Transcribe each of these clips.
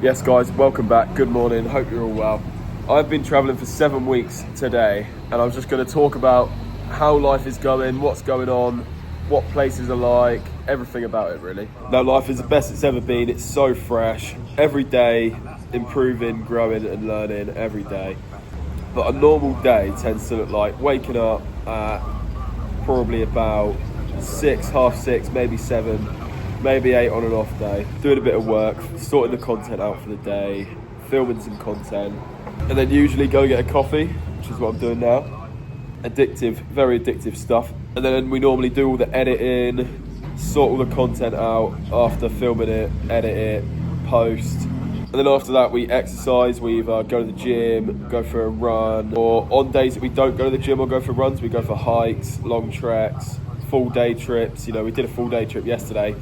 Yes guys, welcome back, good morning, hope you're all well. I've been travelling for 7 weeks today and I'm just going to talk about how life is going, what's going on, what places are like, everything about it really. Now life is the best it's ever been, it's so fresh, every day improving, growing and learning every day. But a normal day tends to look like waking up at probably about 6, half 6, maybe 7, maybe 8 on an off day, doing a bit of work, sorting the content out for the day, filming some content, and then usually go get a coffee, which is what I'm doing now. Addictive, very addictive stuff. And then we normally do all the editing, sort all the content out after filming it, edit it, post. And then after that we exercise, we either go to the gym, go for a run, or on days that we don't go to the gym or go for runs, we go for hikes, long treks, full day trips. You know, we did a full day trip yesterday.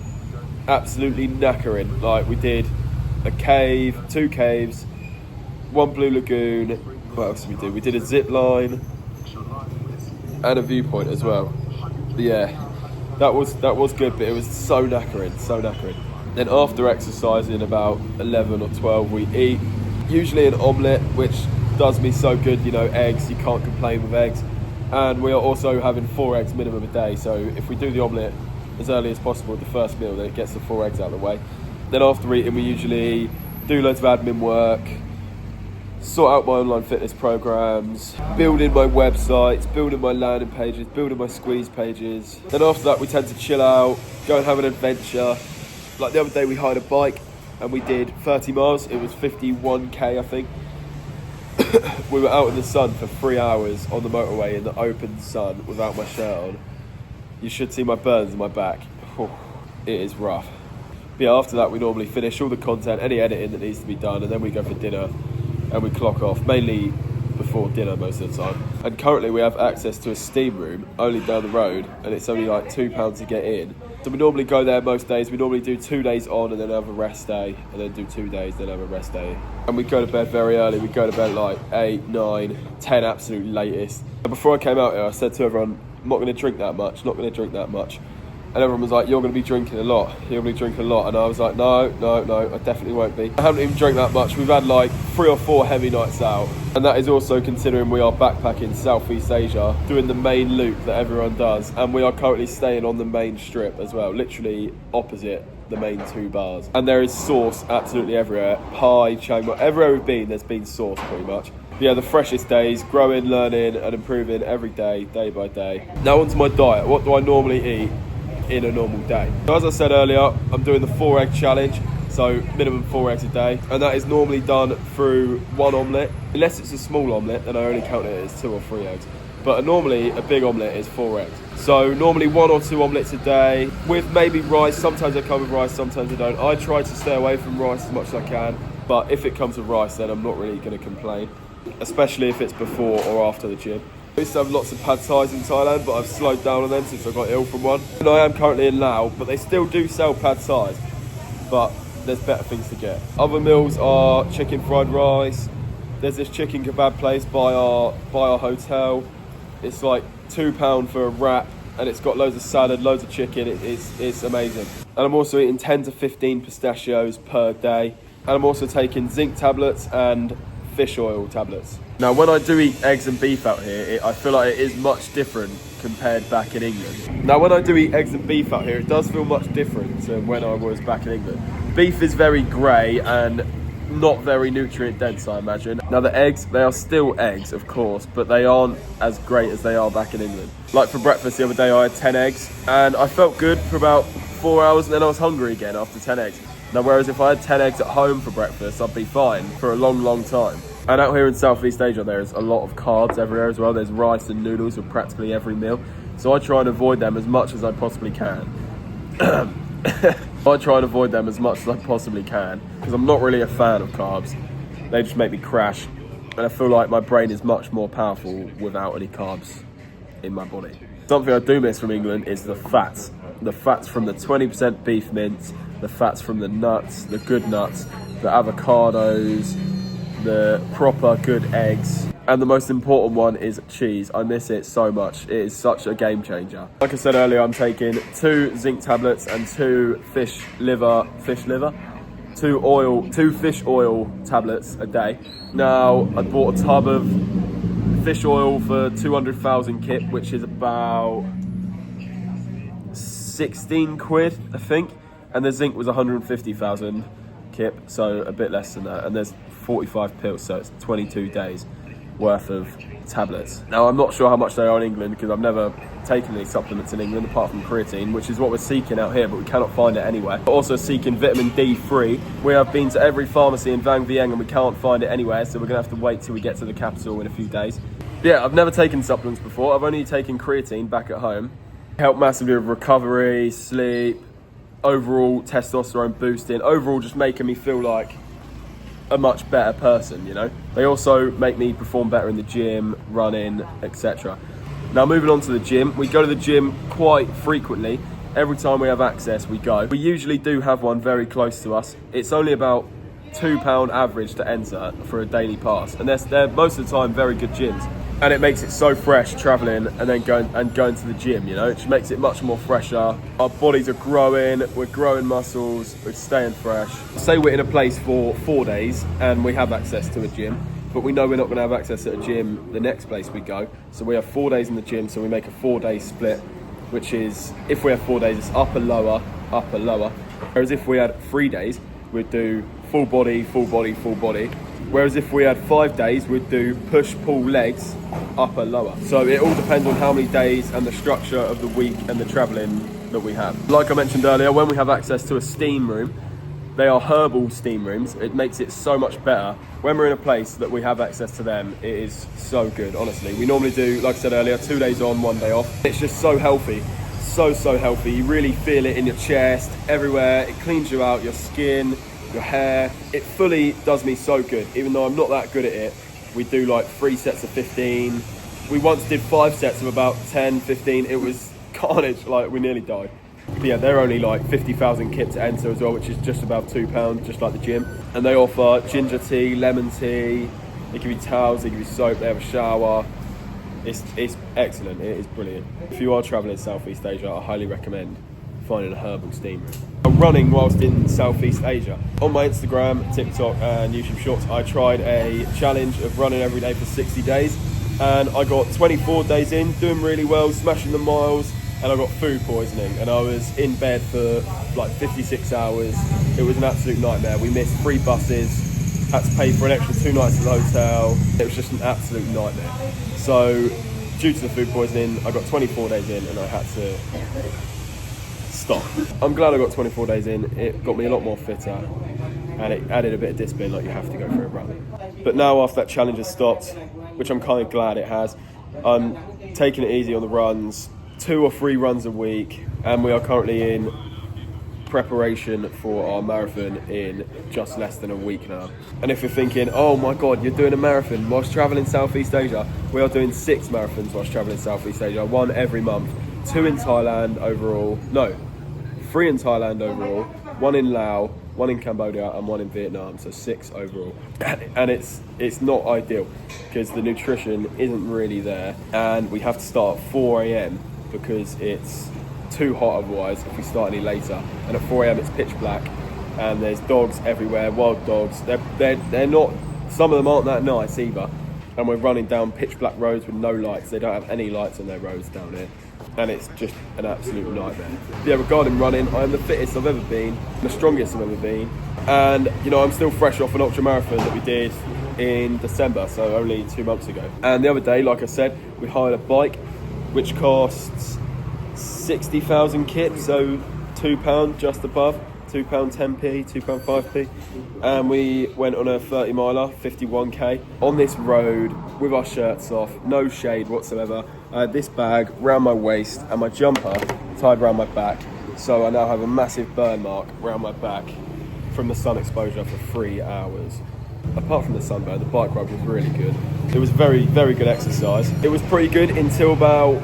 Absolutely knackering. Like we did a cave, 2 caves, 1 blue lagoon. What else did we do? We did a zip line and a viewpoint as well. But yeah, that was good, but it was so knackering. Then after exercising about 11 or 12, we eat usually an omelette, which does me so good. You know, eggs, you can't complain with eggs. And we are also having 4 eggs minimum a day. So if we do the omelette as early as possible with the first meal, then it gets the 4 eggs out of the way. Then after eating, we usually do loads of admin work, sort out my online fitness programs, building my websites, building my landing pages, building my squeeze pages. Then after that, we tend to chill out, go and have an adventure. Like the other day, we hired a bike and we did 30 miles. It was 51k, I think. We were out in the sun for 3 hours on the motorway in the open sun without my shirt on. You should see my burns in my back. Oh, it is rough. But yeah, after that we normally finish all the content, any editing that needs to be done, and then we go for dinner and we clock off, mainly before dinner most of the time. And currently we have access to a steam room only down the road, and it's only like £2 to get in. So we normally go there most days. We normally do 2 days on and then have a rest day, and then do 2 days, then have a rest day. And we go to bed very early. We go to bed like 8, 9, 10 absolute latest. And before I came out here, I said to everyone, I'm not going to drink that much, And everyone was like, you're going to be drinking a lot. And I was like, no, I definitely won't be. I haven't even drank that much. We've had like 3 or 4 heavy nights out. And that is also considering we are backpacking Southeast Asia, doing the main loop that everyone does. And we are currently staying on the main strip as well, literally opposite the main 2 bars. And there is sauce absolutely everywhere. Pai, Chiang Mai, everywhere we've been, there's been sauce pretty much. Yeah, the freshest days, growing, learning and improving every day, day by day. Now onto my diet. What do I normally eat in a normal day? So as I said earlier, I'm doing the 4 egg challenge, so minimum 4 eggs a day, and that is normally done through 1 omelette. Unless it's a small omelette, then I only count it as 2 or 3 eggs. But normally a big omelette is 4 eggs. So normally 1 or 2 omelettes a day with maybe rice. Sometimes I come with rice, sometimes I don't. I try to stay away from rice as much as I can, but if it comes with rice, then I'm not really going to complain, especially if it's before or after the gym. I used to have lots of pad thais in Thailand, but I've slowed down on them since I got ill from one. And I am currently in Laos, but they still do sell pad thais, but there's better things to get. Other meals are chicken fried rice. There's this chicken kebab place by our hotel. It's like £2 for a wrap, and it's got loads of salad, loads of chicken. It's amazing. And I'm also eating 10 to 15 pistachios per day. And I'm also taking zinc tablets and fish oil tablets. Now when I do eat eggs and beef out here, I feel like it is much different compared back in England. Now when I do eat eggs and beef out here, it does feel much different to when I was back in England. Beef is very grey and not very nutrient dense, I imagine. Now the eggs, they are still eggs of course, but they aren't as great as they are back in England. Like for breakfast the other day I had 10 eggs and I felt good for about 4 hours, and then I was hungry again after 10 eggs. Now whereas if I had 10 eggs at home for breakfast, I'd be fine for a long time. And out here in Southeast Asia, there's a lot of carbs everywhere as well. There's rice and noodles with practically every meal. So I try and avoid them as much as I possibly can. Because I'm not really a fan of carbs. They just make me crash. And I feel like my brain is much more powerful without any carbs in my body. Something I do miss from England is the fats. The fats from the 20% beef mince, the fats from the nuts, the good nuts, the avocados, the proper good eggs, and the most important one is cheese. I miss it so much. It is such a game changer. Like I said earlier, I'm taking 2 zinc tablets and 2 two fish oil tablets a day. Now, I bought a tub of fish oil for 200,000 kip, which is about 16 quid, I think. And the zinc was 150,000 kip, so a bit less than that. And there's 45 pills, so it's 22 days worth of tablets. Now, I'm not sure how much they are in England because I've never taken these supplements in England apart from creatine, which is what we're seeking out here, but we cannot find it anywhere. We're also seeking vitamin D3. We have been to every pharmacy in Vang Vieng and we can't find it anywhere, so we're gonna have to wait till we get to the capital in a few days. Yeah, I've never taken supplements before. I've only taken creatine back at home. Helped massively with recovery, sleep, overall testosterone boosting, overall just making me feel like a much better person, you know. They also make me perform better in the gym, running, etc. Now, moving on to the gym, we go to the gym quite frequently. Every time we have access, we go. We usually do have one very close to us. It's only about £2 average to enter for a daily pass, and they're most of the time very good gyms. And it makes it so fresh traveling and then going to the gym, you know. It just makes it much more fresher. Our bodies are growing, we're growing muscles, we're staying fresh. Say we're in a place for 4 days and we have access to a gym, but we know we're not going to have access to a gym the next place we go. So we have 4 days in the gym, so we make a 4-day split, which is, if we have 4 days, it's upper, lower, upper, lower. Whereas if we had 3 days, we'd do full body, full body, full body. Whereas if we had 5 days, we'd do push, pull, legs, upper, lower. So it all depends on how many days and the structure of the week and the traveling that we have. Like I mentioned earlier, when we have access to a steam room, they are herbal steam rooms. It makes it so much better. When we're in a place that we have access to them, it is so good, honestly. We normally do, like I said earlier, 2 days on, 1 day off. It's just so healthy, so healthy. You really feel it in your chest, everywhere. It cleans you out, your skin, your hair. It fully does me so good, even though I'm not that good at it. We do like 3 sets of 15. We once did 5 sets of about 10, 15. It was carnage, like we nearly died. But yeah, they're only like 50,000 kip to enter as well, which is just about £2, just like the gym. And they offer ginger tea, lemon tea, they give you towels, they give you soap, they have a shower. It's excellent, it is brilliant. If you are traveling in Southeast Asia, I highly recommend finding a herbal steam room. I'm running whilst in Southeast Asia. On my Instagram, TikTok and YouTube Shorts, I tried a challenge of running every day for 60 days. And I got 24 days in, doing really well, smashing the miles, and I got food poisoning. And I was in bed for like 56 hours. It was an absolute nightmare. We missed 3 buses, had to pay for an extra 2 nights at the hotel. It was just an absolute nightmare. So due to the food poisoning, I got 24 days in and I had to stop. I'm glad I got 24 days in. It got me a lot more fitter and it added a bit of discipline, like you have to go for a run. But now after that challenge has stopped, which I'm kind of glad it has, I'm taking it easy on the runs, 2 or 3 runs a week, and we are currently in preparation for our marathon in just less than a week now. And if you're thinking, oh my god, you're doing a marathon whilst traveling Southeast Asia, we are doing 6 marathons whilst traveling Southeast Asia, 1 every month, 2 in Thailand overall, no, 3 in Thailand overall, 1 in Laos, 1 in Cambodia and 1 in Vietnam, so 6 overall. And it's not ideal because the nutrition isn't really there, and we have to start at 4 a.m. because it's too hot otherwise if we start any later. And at 4 a.m. it's pitch black and there's dogs everywhere, wild dogs. They're not, some of them aren't that nice either. And we're running down pitch black roads with no lights. They don't have any lights on their roads down here. And it's just an absolute nightmare. Yeah, regarding running, I am the fittest I've ever been, the strongest I've ever been. And, you know, I'm still fresh off an ultra marathon that we did in December, so only 2 months ago. And the other day, like I said, we hired a bike, which costs 60,000 kip, so £2 just above, £2 10p, £2 5p. And we went on a 30 miler, 51k, on this road with our shirts off, no shade whatsoever. I had this bag round my waist and my jumper tied round my back, so I now have a massive burn mark round my back from the sun exposure for 3 hours. Apart from the sunburn, the bike ride was really good. It was very, very good exercise. It was pretty good until about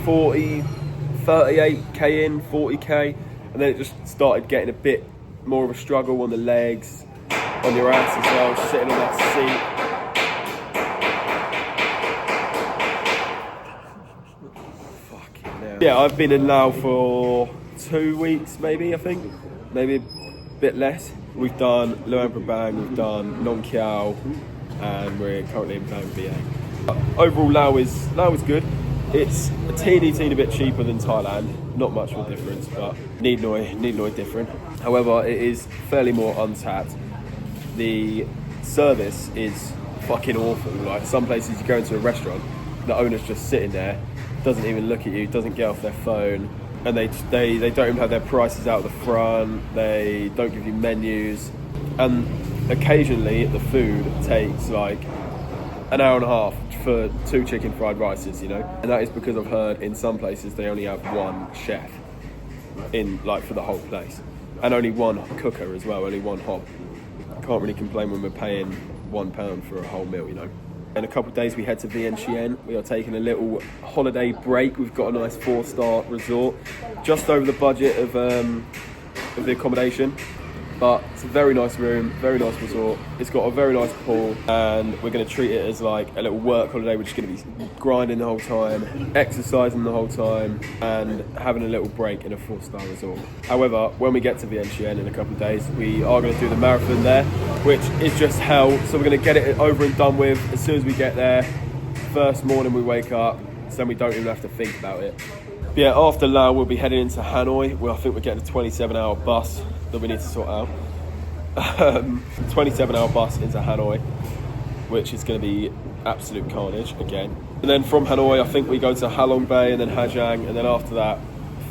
38k in, 40k, and then it just started getting a bit more of a struggle on the legs, on your ass as well, sitting on that seat. Fucking hell. Yeah, I've been in Laos for 2 weeks, maybe, I think. Maybe a bit less. we've done Luang Prabang, we've done Nong Kiao, and we're currently in Bang Va. Overall, Laos is good. It's a teeny bit cheaper than Thailand. Not much of a difference, but Nid Noi different. However, it is fairly more untapped. The service is fucking awful. Like some places you go into a restaurant, the owner's just sitting there, doesn't even look at you, doesn't get off their phone, and they don't even have their prices out the front. They don't give you menus, and occasionally the food takes like an hour and a half for 2 chicken fried rices, you know. And that is because I've heard in some places they only have one chef in like for the whole place, and only one cooker as well, only one hob. Can't really complain when we're paying £1 for a whole meal, you know. In a couple of days we head to Vientiane. We are taking a little holiday break. We've got a nice 4-star resort, just over the budget of the accommodation. But it's a very nice room, very nice resort. It's got a very nice pool, and we're going to treat it as like a little work holiday. We're just going to be grinding the whole time, exercising the whole time, and having a little break in a 4-star resort. However, when we get to Vientiane in a couple of days, we are going to do the marathon there, which is just hell. So we're going to get it over and done with as soon as we get there. First morning we wake up, so then we don't even have to think about it. But yeah, after Laos, we'll be heading into Hanoi. Well, I think we're getting a 27-hour bus that we need to sort out. 27-hour bus into Hanoi, which is going to be absolute carnage again. And then from Hanoi, I think we go to Halong Bay and then Ha Giang, and then after that,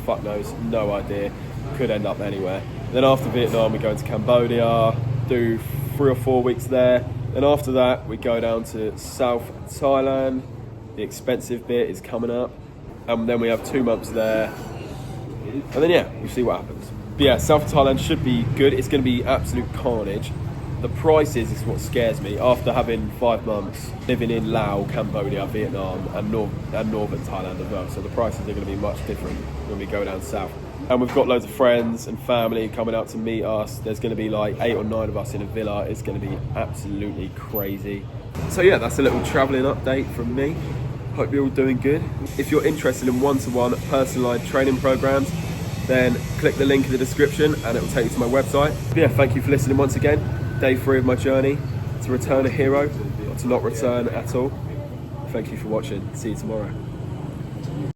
fuck knows, no idea. Could end up anywhere. Then after Vietnam, we go into Cambodia, do 3 or 4 weeks there. Then after that, we go down to South Thailand. The expensive bit is coming up. And then we have 2 months there. And then yeah, we'll see what happens. But yeah, South Thailand should be good. It's going to be absolute carnage. The prices is what scares me. After having 5 months living in Laos, Cambodia, Vietnam, and northern Thailand as well, so the prices are going to be much different when we go down south. And we've got loads of friends and family coming out to meet us. There's going to be like 8 or 9 of us in a villa. It's going to be absolutely crazy. So yeah, that's a little travelling update from me. Hope you're all doing good. If you're interested in one-to-one personalised training programs, then click the link in the description and it will take you to my website. But yeah, thank you for listening once again. Day 3 of my journey to return a hero, or to not return at all. Thank you for watching. See you tomorrow.